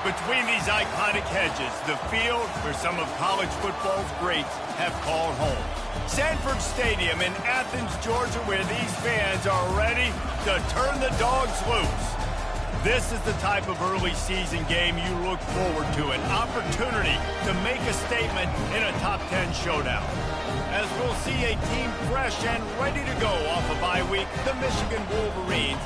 Between these iconic hedges, the field where some of college football's greats have called home. Sanford Stadium in Athens, Georgia, where these fans are ready to turn the dogs loose. This is the type of early season game you look forward to, an opportunity to make a statement in a top 10 showdown. As we'll see a team fresh and ready to go off a bye week, the Michigan Wolverines,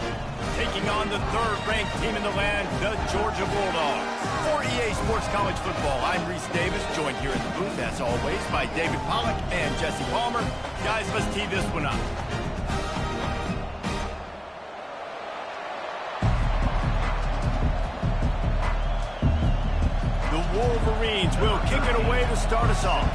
taking on the third-ranked team in the land, the Georgia Bulldogs. For EA Sports College Football, I'm Reese Davis, joined here in the booth, as always, by David Pollack and Jesse Palmer. Guys, let's tee this one up. The Wolverines will kick it away to start us off.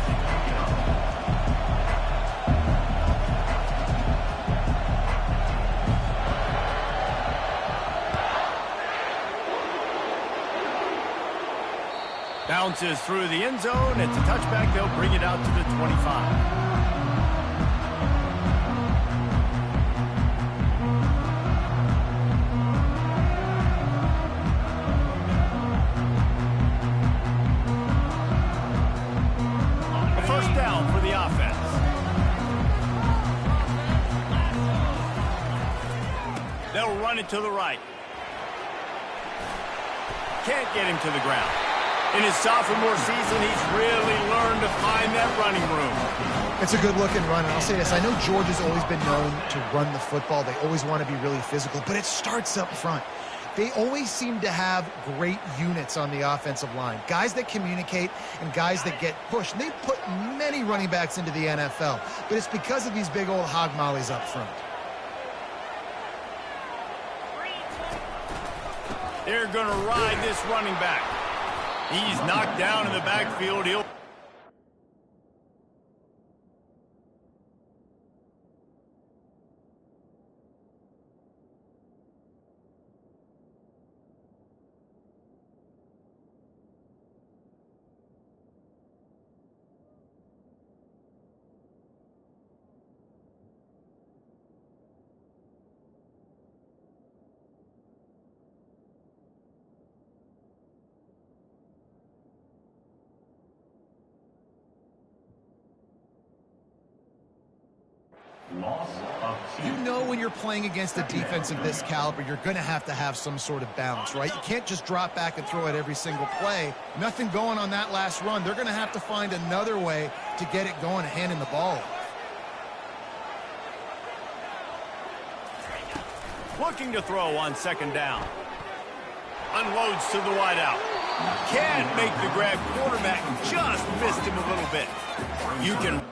Bounces through the end zone. It's a touchback. They'll bring it out to the 25. A first down for the offense. They'll run it to the right. Can't get him to the ground. In his sophomore season, he's really learned to find that running room. It's a good-looking run, and I'll say this. I know Georgia's always been known to run the football. They always want to be really physical, but it starts up front. They always seem to have great units on the offensive line, guys that communicate and guys that get pushed. And they put many running backs into the NFL, but it's because of these big old hog mollies up front. They're going to ride this running back. He's knocked down in the backfield. He'll... You know when you're playing against a defense of this caliber, you're going to have some sort of balance, right? You can't just drop back and throw it every single play. Nothing going on that last run. They're going to have to find another way to get it going and handing the ball off. Looking to throw on second down. Unloads to the wideout. Can't make the grab. Quarterback just missed him a little bit. You can...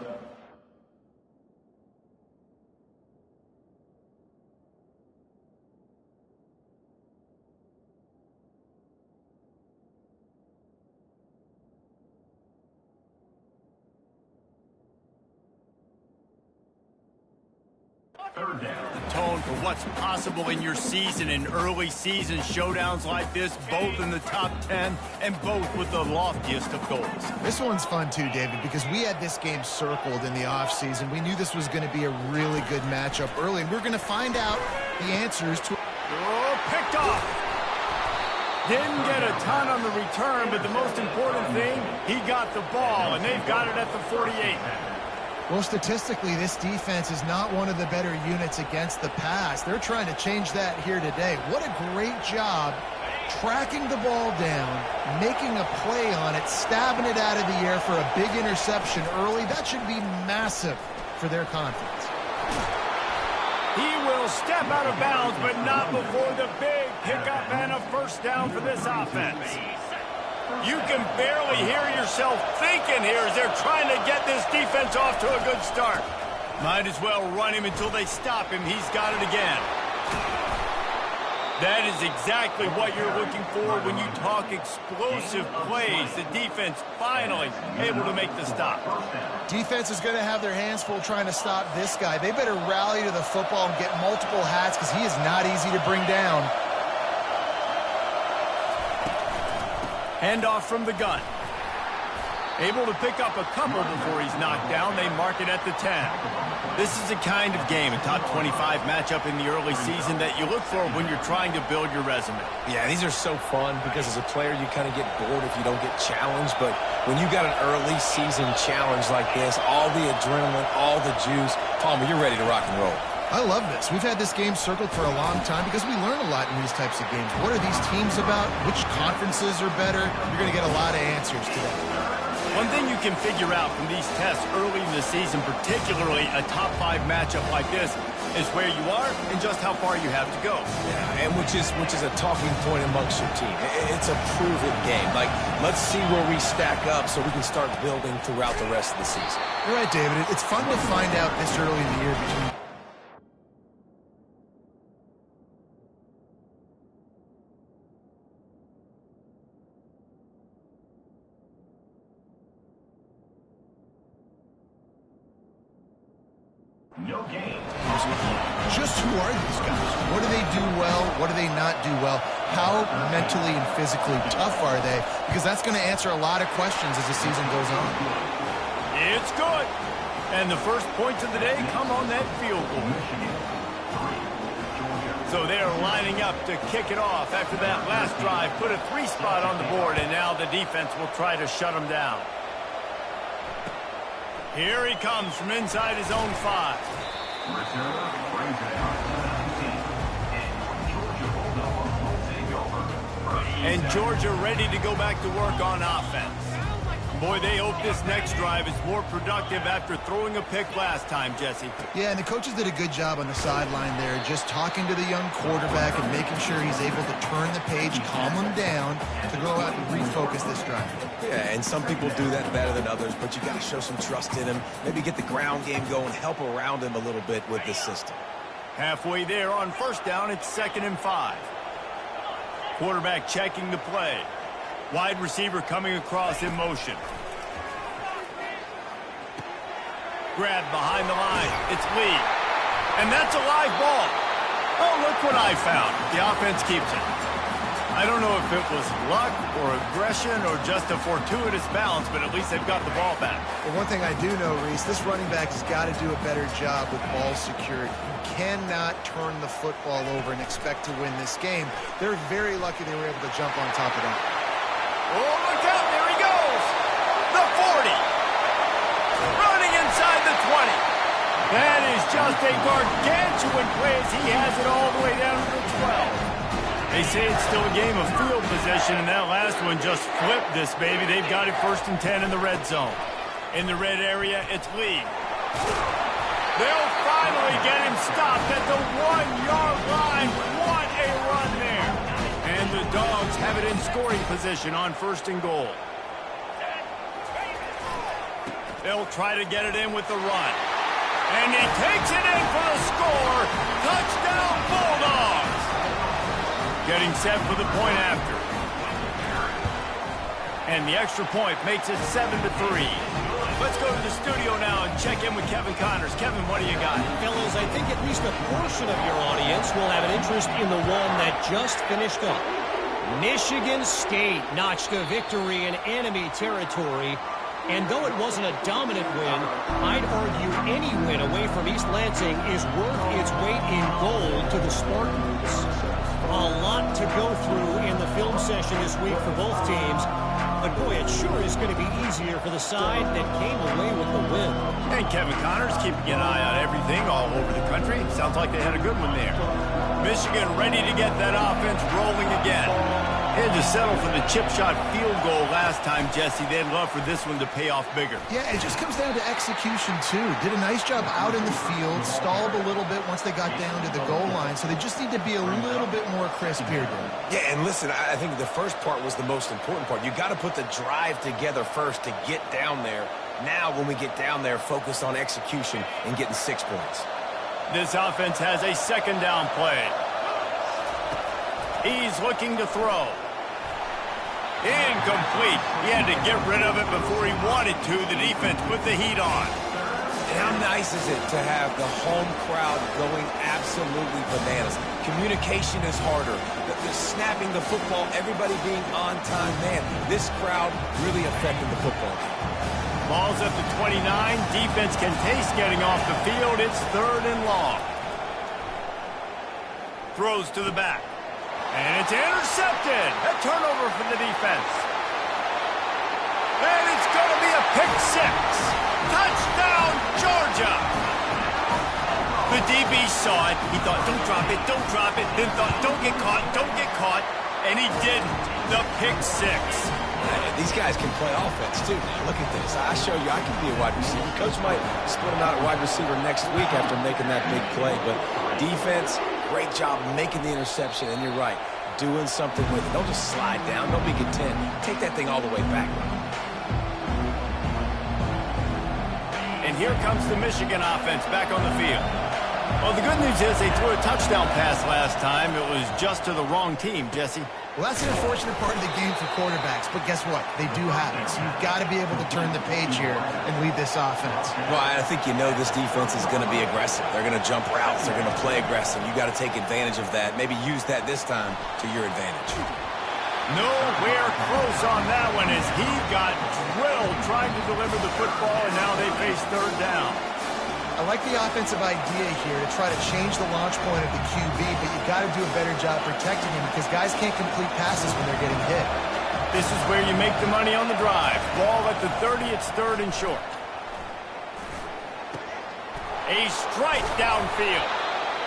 Tone for what's possible in your season in early season showdowns like this, both in the top 10 and both with the loftiest of goals. This one's fun too, David, because we had this game circled in the offseason. We knew this was going to be a really good matchup early, and we're going to find out the answers to... Oh, picked off! Didn't get a ton on the return, but the most important thing, he got the ball, and they've got it at the 48. Well, statistically, this defense is not one of the better units against the pass. They're trying to change that here today. What a great job tracking the ball down, making a play on it, stabbing it out of the air for a big interception early. That should be massive for their confidence. He will step out of bounds, but not before the big pickup and a first down for this offense. You can barely hear yourself thinking here as they're trying to get this defense off to a good start. Might as well run him until they stop him. He's got it again. That is exactly what you're looking for when you talk explosive plays. The defense finally able to make the stop. Defense is going to have their hands full trying to stop this guy. They better rally to the football and get multiple hats because he is not easy to bring down. Handoff from the gun. Able to pick up a couple before he's knocked down. They mark it at the 10. This is the kind of game, a top 25 matchup in the early season that you look for when you're trying to build your resume. Yeah, these are so fun because as a player, you kind of get bored if you don't get challenged. But when you got an early season challenge like this, all the adrenaline, all the juice, Palmer, you're ready to rock and roll. I love this. We've had this game circled for a long time because we learn a lot in these types of games. What are these teams about? Which conferences are better? You're going to get a lot of answers today. One thing you can figure out from these tests early in the season, particularly a top 5 matchup like this, is where you are and just how far you have to go. Yeah, and which is a talking point amongst your team. It's a prove-it game. Like, let's see where we stack up so we can start building throughout the rest of the season. You're right, David. It's fun to find out this early in the year between just who are these guys? What do they do well? What do they not do well? How mentally and physically tough are they? Because that's going to answer a lot of questions as the season goes on. It's good. And the first points of the day come on that field goal. So they're lining up to kick it off after that last drive. Put a 3 spot on the board, and now the defense will try to shut them down. Here he comes from inside his own 5. And Georgia ready to go back to work on offense. Boy, they hope this next drive is more productive after throwing a pick last time, Jesse. Yeah, and the coaches did a good job on the sideline there, just talking to the young quarterback and making sure he's able to turn the page, calm him down, to go out and refocus this drive. Yeah, and some people do that better than others, but you got to show some trust in him. Maybe get the ground game going, help around him a little bit with this system. Halfway there on first down, it's 2nd and 5. Quarterback checking the play. Wide receiver coming across in motion. Grab behind the line. It's Lee. And that's a live ball. Oh, look what I found. The offense keeps it. I don't know if it was luck or aggression or just a fortuitous bounce, but at least they've got the ball back. Well, one thing I do know, Reese, this running back has got to do a better job with ball security. You cannot turn the football over and expect to win this game. They're very lucky they were able to jump on top of that. Oh, look out. There he goes. The 40. Running inside the 20. That is just a gargantuan play as he has it all the way down to the 12. They say it's still a game of field position, and that last one just flipped this baby. They've got it 1st and 10 in the red zone. In the red area, it's Lee. They'll finally get him stopped at the 1-yard line. What a run there. And the Dogs have it in scoring position on 1st and goal. They'll try to get it in with the run. And he takes it in for the score. Touchdown, Bulldogs. Getting set for the point after. And the extra point makes it 7-3. Let's go to the studio now and check in with Kevin Connors. Kevin, what do you got? Fellas, I think at least a portion of your audience will have an interest in the one that just finished up. Michigan State notched a victory in enemy territory. And though it wasn't a dominant win, I'd argue any win away from East Lansing is worth its weight in gold to the Spartans. A lot to go through in the film session this week for both teams. But, boy, it sure is going to be easier for the side that came away with the win. And Kevin Connors keeping an eye on everything all over the country. Sounds like they had a good one there. Michigan ready to get that offense rolling again. Had to settle for the chip shot field goal last time, Jesse. They'd love for this one to pay off bigger. Yeah, it just comes down to execution, too. Did a nice job out in the field, stalled a little bit once they got down to the goal line, so they just need to be a little bit more crisp here, Dave. Yeah, and listen, I think the first part was the most important part. You got to put the drive together first to get down there. Now, when we get down there, focus on execution and getting 6 points. This offense has a 2nd down play. He's looking to throw. Incomplete. He had to get rid of it before he wanted to. The defense put the heat on. And how nice is it to have the home crowd going absolutely bananas? Communication is harder. The snapping the football, everybody being on time. Man, this crowd really affecting the football game. Ball's at the 29. Defense can taste getting off the field. It's 3rd and long. Throws to the back. And it's intercepted. A turnover for the defense. And it's going to be a pick 6. Touchdown, Georgia. The DB saw it. He thought, don't drop it, don't drop it. Then thought, don't get caught, don't get caught. And he didn't. The pick 6. These guys can play offense, too. Now, look at this. I show you I can be a wide receiver. Coach might split him out at wide receiver next week after making that big play. But defense, great job making the interception. And you're right, doing something with it. Don't just slide down. Don't be content. Take that thing all the way back. And here comes the Michigan offense back on the field. Well, the good news is they threw a touchdown pass last time. It was just to the wrong team, Jesse. Well, that's an unfortunate part of the game for quarterbacks, but guess what? They do have it, so you've got to be able to turn the page here and lead this offense. Well, I think you know this defense is going to be aggressive. They're going to jump routes. They're going to play aggressive. You got to take advantage of that. Maybe use that this time to your advantage. Nowhere close on that one as he got drilled trying to deliver the football, and now they face 3rd down. I like the offensive idea here to try to change the launch point of the QB, but you got to do a better job protecting him because guys can't complete passes when they're getting hit. This is where you make the money on the drive. Ball at the 30, it's 3rd and short. A strike downfield.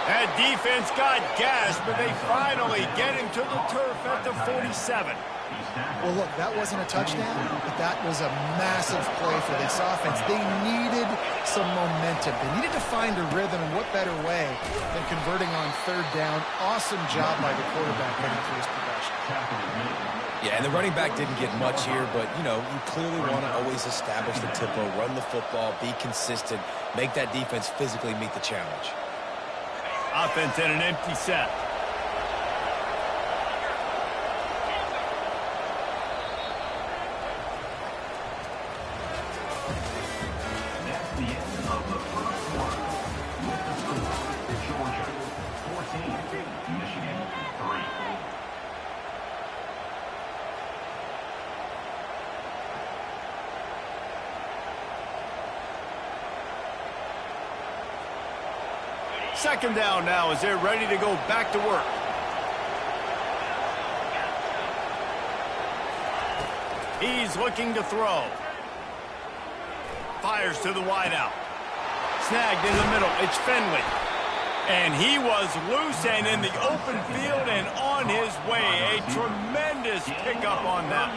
That defense got gashed, but they finally get him to the turf at the 47. Well, look, that wasn't a touchdown, but that was a massive play for this offense. They needed some momentum. They needed to find a rhythm, and what better way than converting on 3rd down. Awesome job by the quarterback getting through his progression. Yeah, and the running back didn't get much here, but, you know, you clearly want to always establish the tempo, run the football, be consistent, make that defense physically meet the challenge. Offense in an empty set. Second down now as they're ready to go back to work. He's looking to throw. Fires to the wideout. Snagged in the middle. It's Finley. And he was loose and in the open field and on his way. A tremendous pickup on that.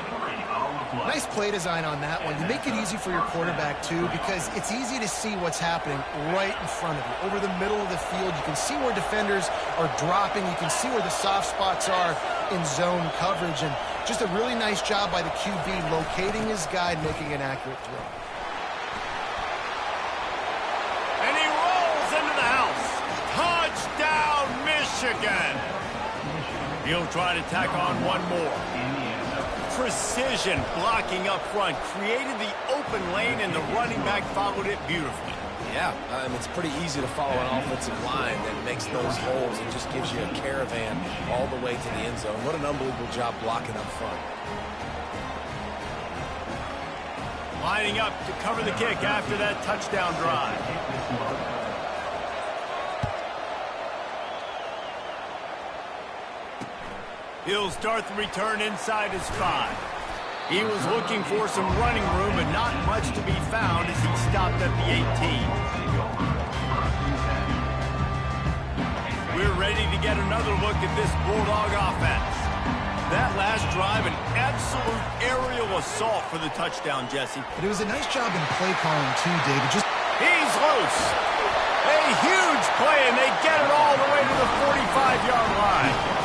Nice play design on that one. You make it easy for your quarterback, too, because it's easy to see what's happening right in front of you. Over the middle of the field, you can see where defenders are dropping. You can see where the soft spots are in zone coverage. And just a really nice job by the QB locating his guy and making an accurate throw. And he rolls into the house. Touchdown, Michigan. He'll try to tack on one more. Precision blocking up front, created the open lane, and the running back followed it beautifully. Yeah, it's pretty easy to follow an offensive line that makes those holes and just gives you a caravan all the way to the end zone. What an unbelievable job blocking up front. Lining up to cover the kick after that touchdown drive. He'll start the return inside his 5. He was looking for some running room, but not much to be found as he stopped at the 18. We're ready to get another look at this Bulldog offense. That last drive, an absolute aerial assault for the touchdown, Jesse. But it was a nice job in play calling, too, David. He's loose. A huge play, and they get it all the way to the 45-yard line.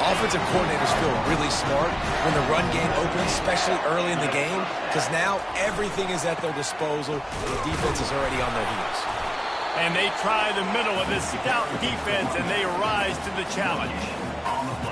Offensive coordinators feel really smart when the run game opens, especially early in the game, because now everything is at their disposal. The defense is already on their heels. And they try the middle of this stout defense, and they rise to the challenge.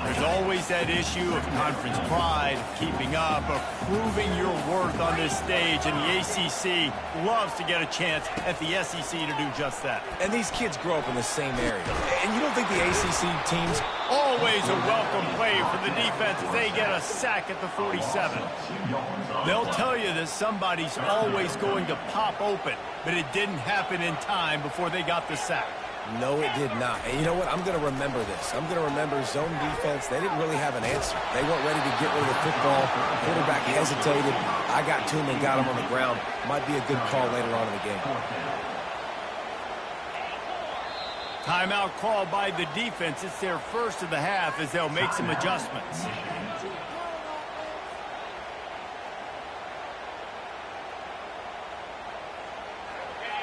There's always that issue of conference pride, of keeping up, of proving your worth on this stage, and the ACC loves to get a chance at the SEC to do just that. And these kids grow up in the same area. And you don't think the ACC teams... Always a welcome play for the defense as they get a sack at the 47. They'll tell you that somebody's always going to pop open, but it didn't happen in time before they got the sack. No, it did not. And you know what? I'm going to remember this. I'm going to remember zone defense. They didn't really have an answer. They weren't ready to get rid of the football. The quarterback hesitated. I got to him and got him on the ground. Might be a good call later on in the game. Timeout called by the defense. It's their first of the half as they'll make some adjustments.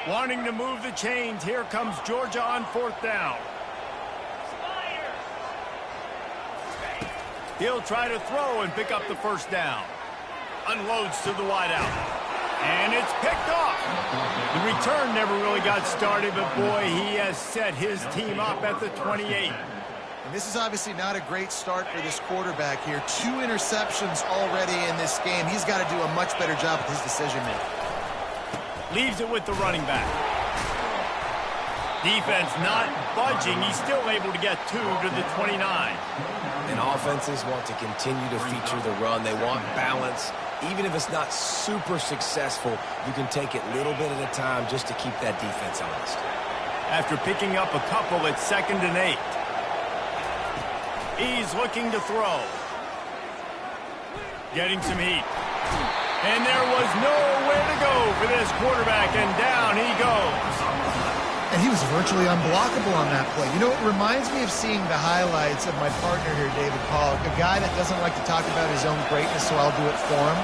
Wanting to move the chains, here comes Georgia on 4th down. He'll try to throw and pick up the first down. Unloads to the wideout. And it's picked off. The return never really got started, but boy, he has set his team up at the 28. And this is obviously not a great start for this quarterback here. 2 interceptions already in this game. He's got to do a much better job with his decision-making. Leaves it with the running back. Defense not budging. He's still able to get 2 to the 29. And offenses want to continue to feature the run. They want balance. Even if it's not super successful, you can take it little bit at a time just to keep that defense honest. After picking up a couple, it's 2nd and 8. He's looking to throw. Getting some heat. And there was nowhere to go for this quarterback, and down he goes. And he was virtually unblockable on that play. You know, it reminds me of seeing the highlights of my partner here, David Pollock, a guy that doesn't like to talk about his own greatness, so I'll do it for him.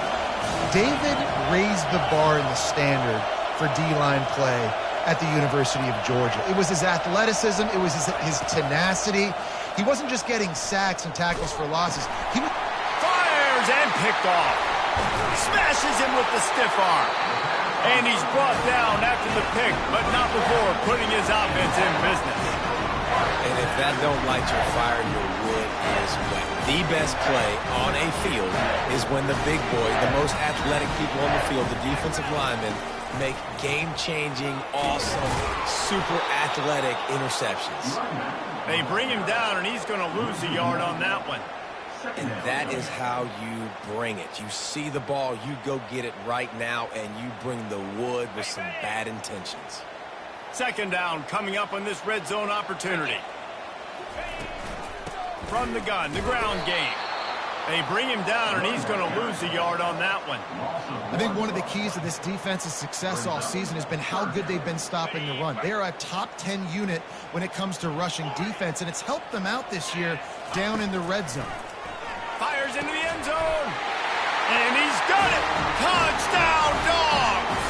David raised the bar in the standard for D-line play at the University of Georgia. It was his athleticism. It was his tenacity. He wasn't just getting sacks and tackles for losses. He fires and picked off. Smashes him with the stiff arm. And he's brought down after the pick, but not before putting his offense in business. And if that don't light your fire, your wood is wet. The best play on a field is when the big boy, the most athletic people on the field, the defensive linemen, make game-changing, awesome, super athletic interceptions. They bring him down, and he's going to lose a yard on that one. And that is how you bring it. You see the ball, you go get it right now, and you bring the wood with some bad intentions. 2nd down coming up on this red zone opportunity. From the gun, the ground game. They bring him down, and he's going to lose a yard on that one. I think one of the keys to this defense's success all season has been how good they've been stopping the run. They are a top 10 unit when it comes to rushing defense, and it's helped them out this year down in the red zone. Fires into the end zone. And he's got it. Touchdown, Dogs.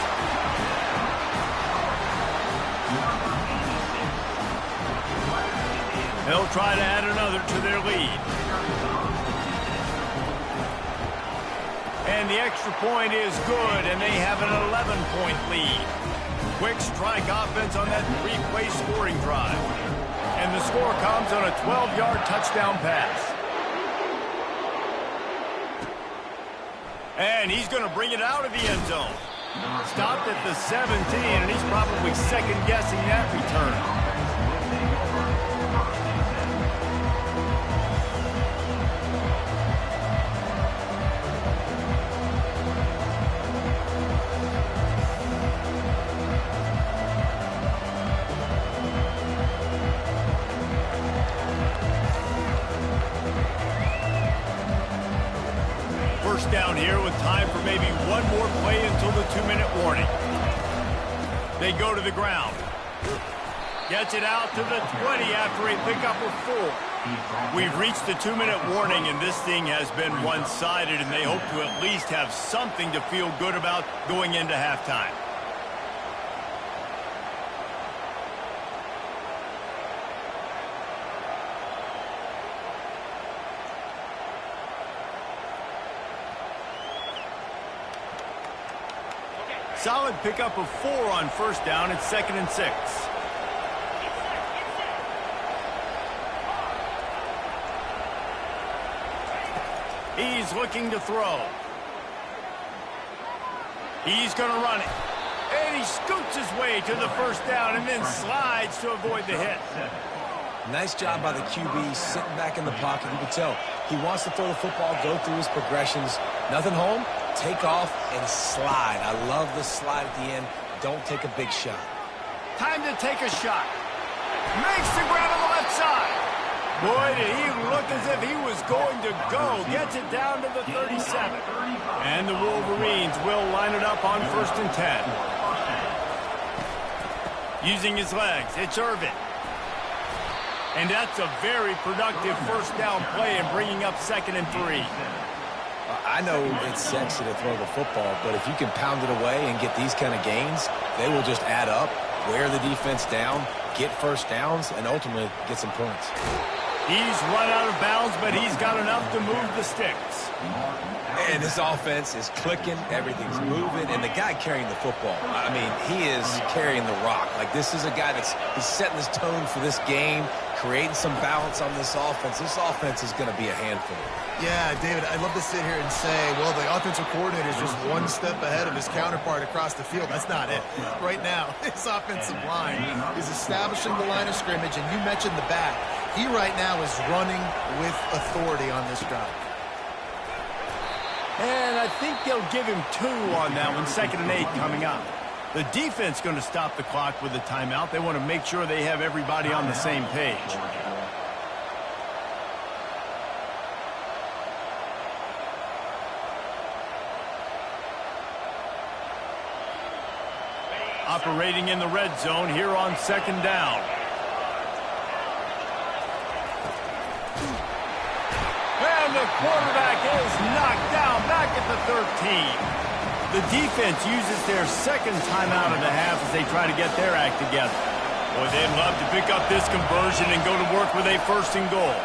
They'll try to add another to their lead. And the extra point is good, and they have an 11-point lead. Quick strike offense on that 3-play scoring drive. And the score comes on a 12-yard touchdown pass. And he's going to bring it out of the end zone. Stopped at the 17, and he's probably second-guessing that return. Down here with time for maybe one more play until the 2-minute warning. They go to the ground. Gets it out to the 20 after a pickup of 4. We've reached the 2-minute warning, and this thing has been one-sided, and they hope to at least have something to feel good about going into halftime. Solid pickup of 4 on 1st down. It's 2nd and 6. He's looking to throw. He's going to run it. And he scoots his way to the first down and then slides to avoid the hit. Nice job by the QB sitting back in the pocket. You can tell he wants to throw the football, go through his progressions. Nothing home, take off and slide. I love the slide at the end. Don't take a big shot. Time to take a shot. Makes the grab on the left side. Boy, did he look as if he was going to go. Gets it down to the 37. And the Wolverines will line it up on 1st and 10. Using his legs, it's Irvin. And that's a very productive first down play and bringing up 2nd and 3. I know it's sexy to throw the football, but if you can pound it away and get these kind of gains, they will just add up, wear the defense down, get first downs, and ultimately get some points. He's run out of bounds, but he's got enough to move the sticks. And this offense is clicking, everything's moving, and the guy carrying the football, I mean, he is carrying the rock. Like, this is a guy he's setting this tone for this game, creating some balance on this offense. This offense is going to be a handful. Yeah, David, I'd love to sit here and say, well, the offensive coordinator is just one step ahead of his counterpart across the field. That's not it. Right now, his offensive line is establishing the line of scrimmage, and you mentioned the back. He right now is running with authority on this drive. And I think they'll give him 2 on that one, 2nd and 8 coming up. The defense going to stop the clock with a timeout. They want to make sure they have everybody on the same page. Operating in the red zone here on 2nd down. And the quarterback is knocked down back at the 13. The defense uses their 2nd timeout of the half as they try to get their act together. Boy, they'd love to pick up this conversion and go to work with a 1st and goal.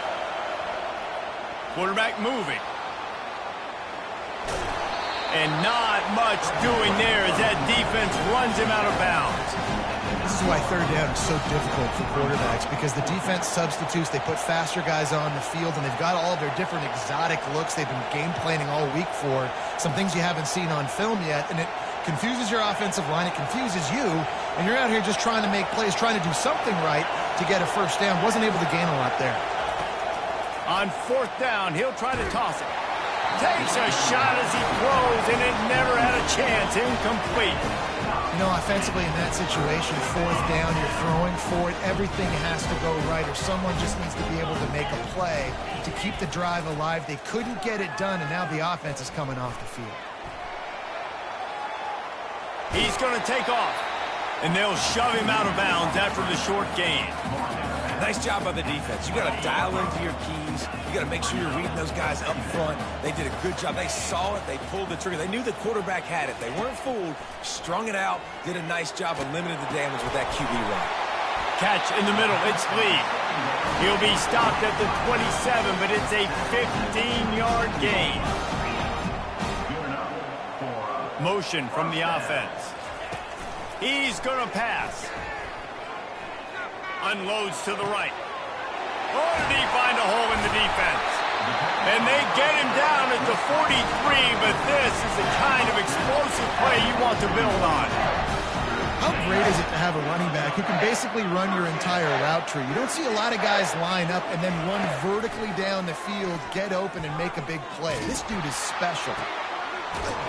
Quarterback moving. And not much doing there as that defense runs him out of bounds. This is why 3rd down is so difficult for quarterbacks, because the defense substitutes, they put faster guys on the field, and they've got all their different exotic looks they've been game planning all week for, some things you haven't seen on film yet, and it confuses your offensive line, it confuses you, and you're out here just trying to make plays, trying to do something right to get a 1st down. Wasn't able to gain a lot there. On 4th down, he'll try to toss it. Takes a shot as he throws, and it never had a chance. Incomplete. You know, offensively in that situation, 4th down, you're throwing for it. Everything has to go right, or someone just needs to be able to make a play to keep the drive alive. They couldn't get it done, and now the offense is coming off the field. He's going to take off, and they'll shove him out of bounds after the short gain. Nice job by the defense. You got to dial into your keys. You got to make sure you're reading those guys up front. They did a good job. They saw it. They pulled the trigger. They knew the quarterback had it. They weren't fooled. Strung it out. Did a nice job of limiting the damage with that QB run. Catch in the middle. It's Lee. He'll be stopped at the 27, but it's a 15-yard gain. Motion from the offense. He's going to pass. Unloads to the right. Oh, did he find a hole in the defense? And they get him down at the 43, but this is the kind of explosive play you want to build on. How great is it to have a running back who can basically run your entire route tree? You don't see a lot of guys line up and then run vertically down the field, get open, and make a big play. This dude is special.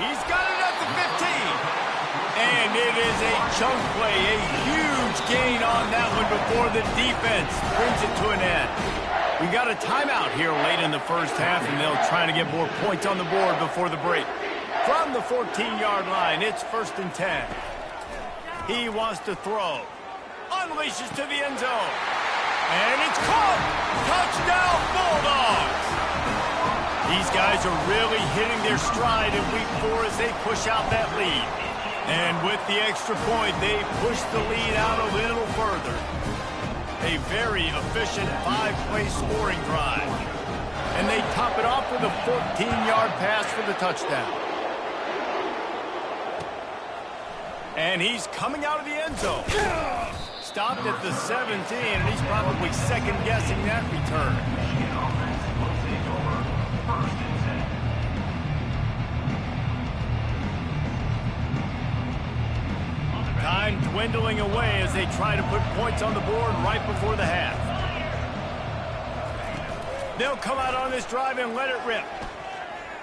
He's got it at the 15. And it is a chunk play, a huge gain on that one before the defense brings it to an end. We got a timeout here late in the first half, and they'll try to get more points on the board before the break. From the 14-yard line, it's 1st and 10. He wants to throw. Unleashes to the end zone. And it's caught. Touchdown, Bulldogs. These guys are really hitting their stride in week 4 as they push out that lead. And with the extra point, they push the lead out a little further. A very efficient 5-play scoring drive. And they top it off with a 14-yard pass for the touchdown. And he's coming out of the end zone. Stopped at the 17, and he's probably second-guessing that return. Time dwindling away as they try to put points on the board right before the half. They'll come out on this drive and let it rip.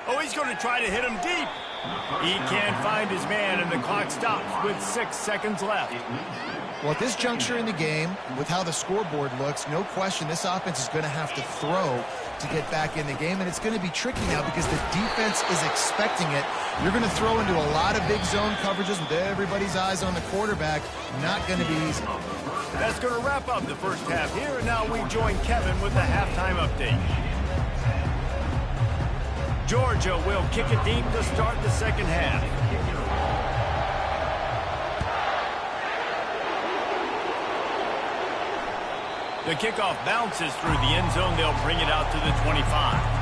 Oh, he's going to try to hit him deep. He can't find his man, and the clock stops with 6 seconds left. Well, at this juncture in the game, with how the scoreboard looks, no question this offense is going to have to throw to get back in the game, and it's going to be tricky now because the defense is expecting it. You're going to throw into a lot of big zone coverages with everybody's eyes on the quarterback. Not going to be easy. That's going to wrap up the first half here, and now we join Kevin with the halftime update. Georgia will kick it deep to start the second half. The kickoff bounces through the end zone. They'll bring it out to the 25.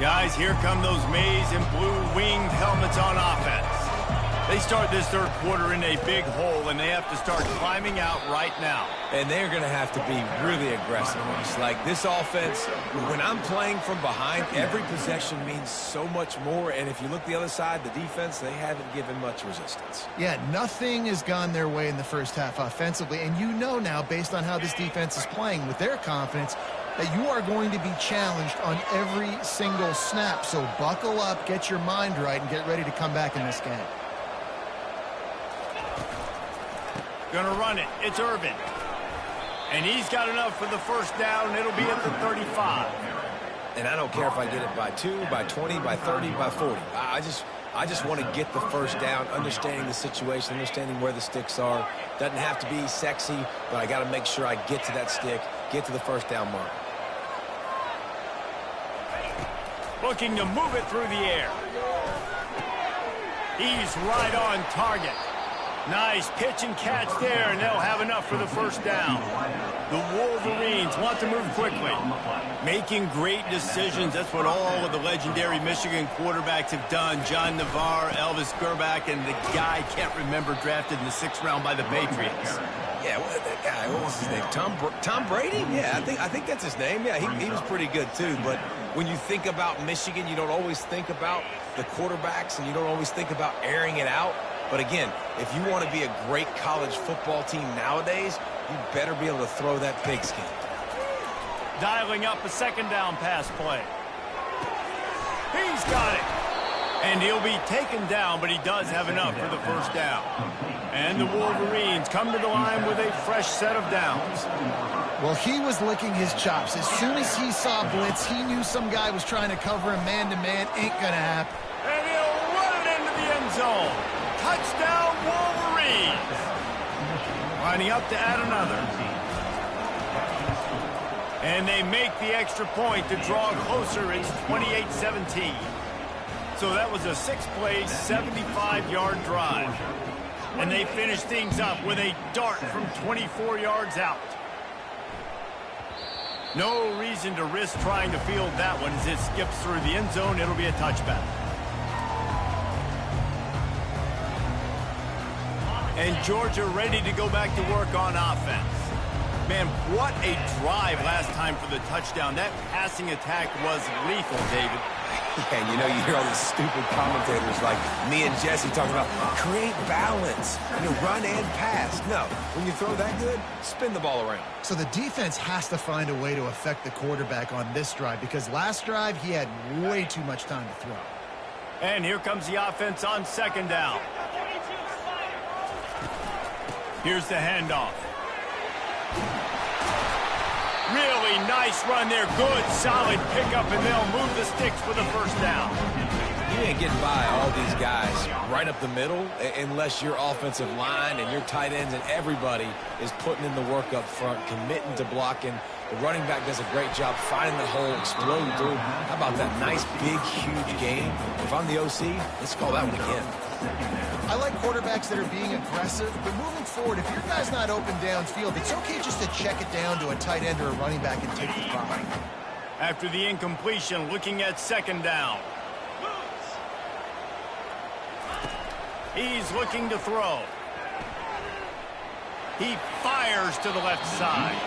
Guys, here come those maize and blue winged helmets on offense. They start this third quarter in a big hole, and they have to start climbing out right now. And they're going to have to be really aggressive. It's like this offense, when I'm playing from behind, every possession means so much more. And if you look the other side, the defense, they haven't given much resistance. Yeah, nothing has gone their way in the first half offensively. And you know now, based on how this defense is playing with their confidence, that you are going to be challenged on every single snap. So buckle up, get your mind right, and get ready to come back in this game. Gonna run it. It's Irvin. And he's got enough for the first down. It'll be at the 35. And I don't care if I get it by 2, by 20, by 30, by 40. I just want to get the first down, understanding the situation, understanding where the sticks are. Doesn't have to be sexy, but I got to make sure I get to that stick, get to the first down mark. Looking to move it through the air. He's right on target. Nice pitch and catch there, and they'll have enough for the first down. The Wolverines want to move quickly. Making great decisions. That's what all of the legendary Michigan quarterbacks have done. John Navarre, Elvis Gerbach, and the guy I can't remember drafted in the 6th round by the Patriots. Yeah, that guy, what was his name? Tom Brady? Yeah, I think that's his name. Yeah, he was pretty good too. But when you think about Michigan, you don't always think about the quarterbacks, and you don't always think about airing it out. But again, if you want to be a great college football team nowadays, you better be able to throw that pigskin. Dialing up a second down pass play. He's got it. And he'll be taken down, but he does have enough for the first down. And the Wolverines come to the line with a fresh set of downs. Well, he was licking his chops. As soon as he saw blitz, he knew some guy was trying to cover him man-to-man. Ain't gonna happen. And he'll run it into the end zone. Touchdown, Wolverines. Lining up to add another. And they make the extra point to draw closer. It's 28-17. So that was a 6-play, 75-yard drive. And they finish things up with a dart from 24 yards out. No reason to risk trying to field that one as it skips through the end zone. It'll be a touchback. And Georgia ready to go back to work on offense. Man, what a drive last time for the touchdown. That passing attack was lethal, David. Yeah, you know, you hear all these stupid commentators like me and Jesse talking about create balance, run and pass. No, when you throw that good, spin the ball around. So the defense has to find a way to affect the quarterback on this drive because last drive he had way too much time to throw. And here comes the offense on second down. Here's the handoff. Really nice run there. Good, solid pickup, and they'll move the sticks for the first down. You ain't getting by all these guys right up the middle unless your offensive line and your tight ends and everybody is putting in the work up front, committing to blocking. The running back does a great job finding the hole, exploding through. How about that nice, big, huge game? If I'm the OC, let's call that one again. I like quarterbacks that are being aggressive, but moving forward, if your guy's not open downfield, it's okay just to check it down to a tight end or a running back and take the prop. After the incompletion, looking at second down. He's looking to throw. He fires to the left side.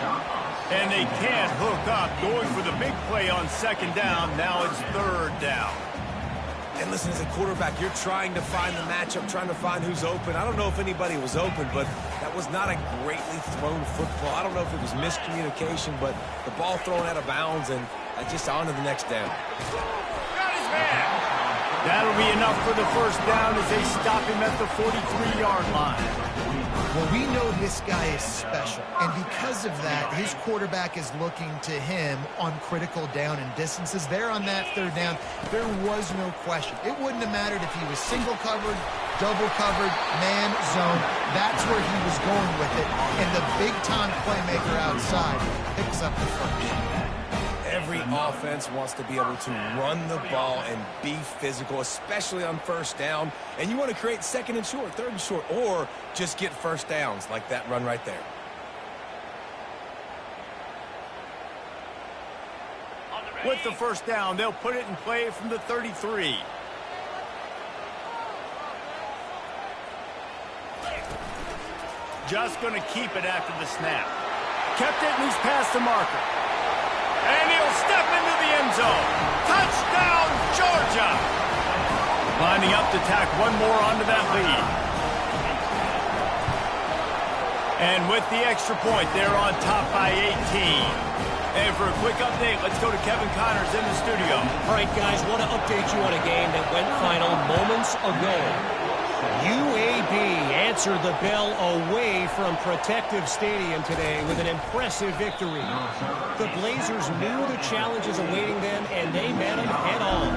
And they can't hook up. Going for the big play on second down. Now it's third down. And listen, as a quarterback, you're trying to find the matchup, trying to find who's open. I don't know if anybody was open, but that was not a greatly thrown football. I don't know if it was miscommunication, but the ball thrown out of bounds and just on to the next down. Got his man. That'll be enough for the first down as they stop him at the 43-yard line. Well, we know this guy is special, and because of that, his quarterback is looking to him on critical down and distances. There on that third down, there was no question. It wouldn't have mattered if he was single covered, double covered, man, zone. That's where he was going with it, and the big-time playmaker outside picks up the first. Every offense wants to be able to run the ball and be physical, especially on first down. And you want to create second and short, third and short, or just get first downs like that run right there. With the first down, they'll put it in play from the 33. Just going to keep it after the snap. Kept it, and he's past the marker. And he'll step into the end zone. Touchdown, Georgia! Lining up to tack one more onto that lead. And with the extra point, they're on top by 18. And for a quick update, let's go to Kevin Connors in the studio. All right, guys, want to update you on a game that went final moments ago. UAB answered the bell away from Protective Stadium today with an impressive victory. The Blazers knew the challenges awaiting them, and they met them head-on.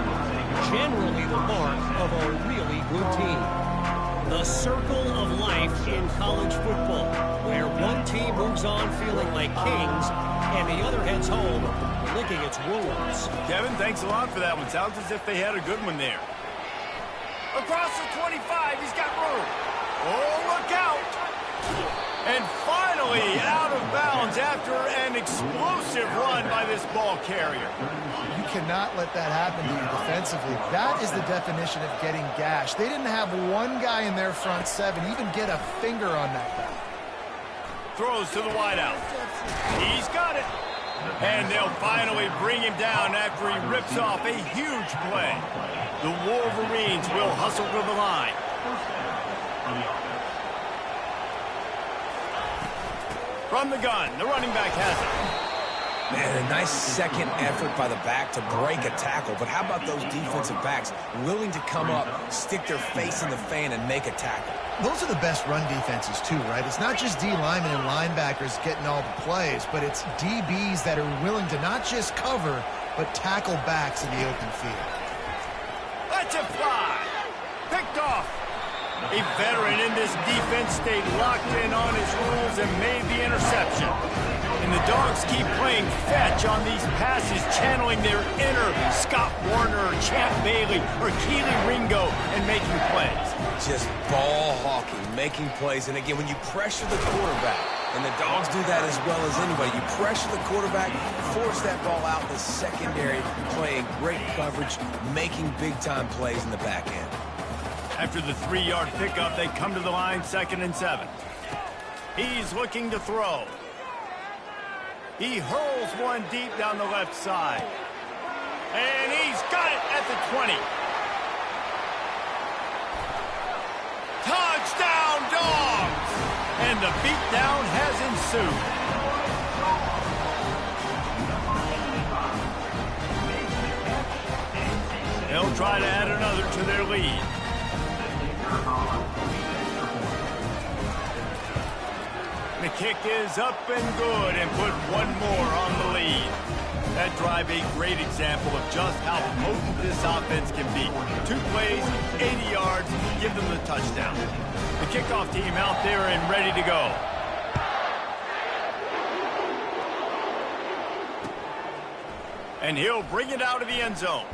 Generally the mark of a really good team. The circle of life in college football, where one team moves on feeling like kings, and the other heads home licking its wounds. Kevin, thanks a lot for that one. Sounds as if they had a good one there. Across the 25, he's got room. Oh, look out. And finally out of bounds after an explosive run by this ball carrier. You cannot let that happen to you defensively. That is the definition of getting gashed. They didn't have one guy in their front seven even get a finger on that guy. Throws to the wideout. He's got it. And they'll finally bring him down after he rips off a huge play. The Wolverines will hustle to the line. From the gun, the running back has it. Man, a nice second effort by the back to break a tackle. But how about those defensive backs willing to come up, stick their face in the fan, and make a tackle? Those are the best run defenses, too, right? It's not just D linemen and linebackers getting all the plays, but it's DBs that are willing to not just cover, but tackle backs in the open field. Let's it fly. Picked off. A veteran in this defense stayed locked in on his rules and made the interception. And the Dogs keep playing fetch on these passes, channeling their inner Scott Warner, Champ Bailey, or Keely Ringo, and making plays. Just ball hawking, making plays. And again, when you pressure the quarterback, and the Dogs do that as well as anybody, you pressure the quarterback, force that ball out in the secondary, playing great coverage, making big-time plays in the back end. After the 3-yard pickup, they come to the line 2nd and 7. He's looking to throw. He hurls one deep down the left side. And he's got it at the 20. Touchdown, Dogs! And the beatdown has ensued. They'll try to add another to their lead. The kick is up and good and put one more on the lead. That drive a great example of just how potent this offense can be. 2 plays, 80 yards, give them the touchdown. The kickoff team out there and ready to go. And he'll bring it out of the end zone.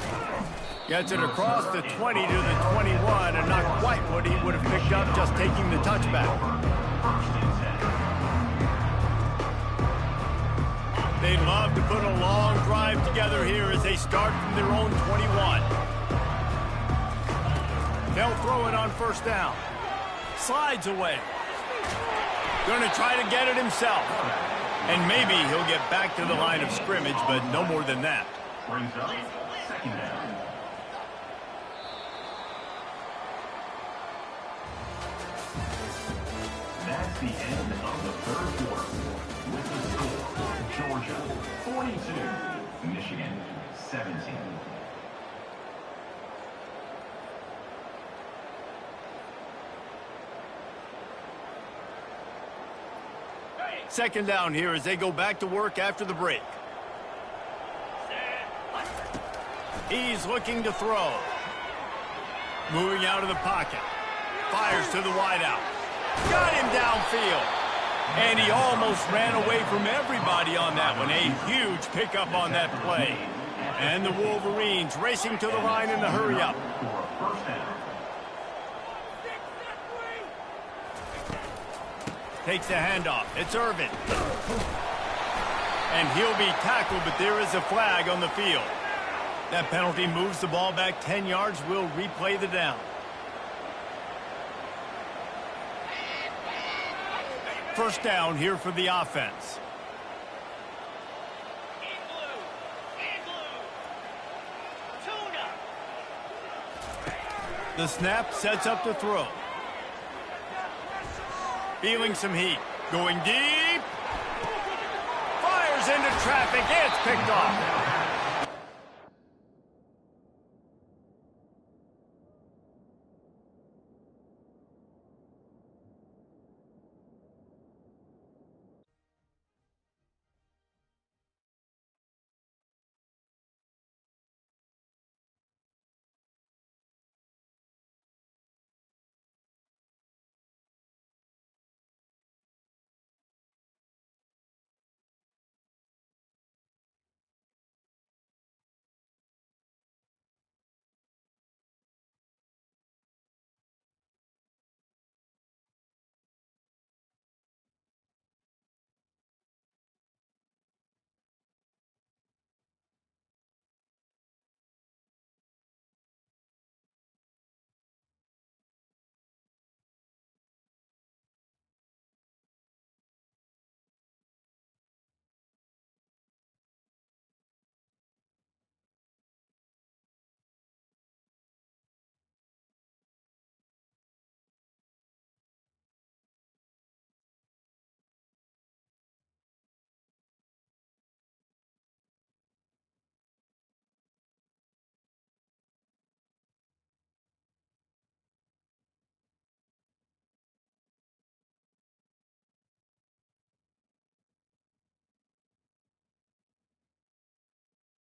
Gets it across the 20 to the 21, and not quite what he would have picked up just taking the touchback. They love to put a long drive together here as they start from their own 21. They'll throw it on first down. Slides away. Going to try to get it himself. And maybe he'll get back to the line of scrimmage, but no more than that. Brings up second down. That's the end of the third quarter. With the score, Georgia 42, Michigan 17. Second down here as they go back to work after the break. He's looking to throw. Moving out of the pocket. Fires to the wideout. Got him downfield. And he almost ran away from everybody on that one. A huge pickup on that play. And the Wolverines racing to the line in the hurry-up. Takes the handoff. It's Irvin. And he'll be tackled, but there is a flag on the field. That penalty moves the ball back 10 yards. We'll replay the down. First down here for the offense. The snap sets up the throw. Feeling some heat. Going deep. Fires into traffic. It's picked off.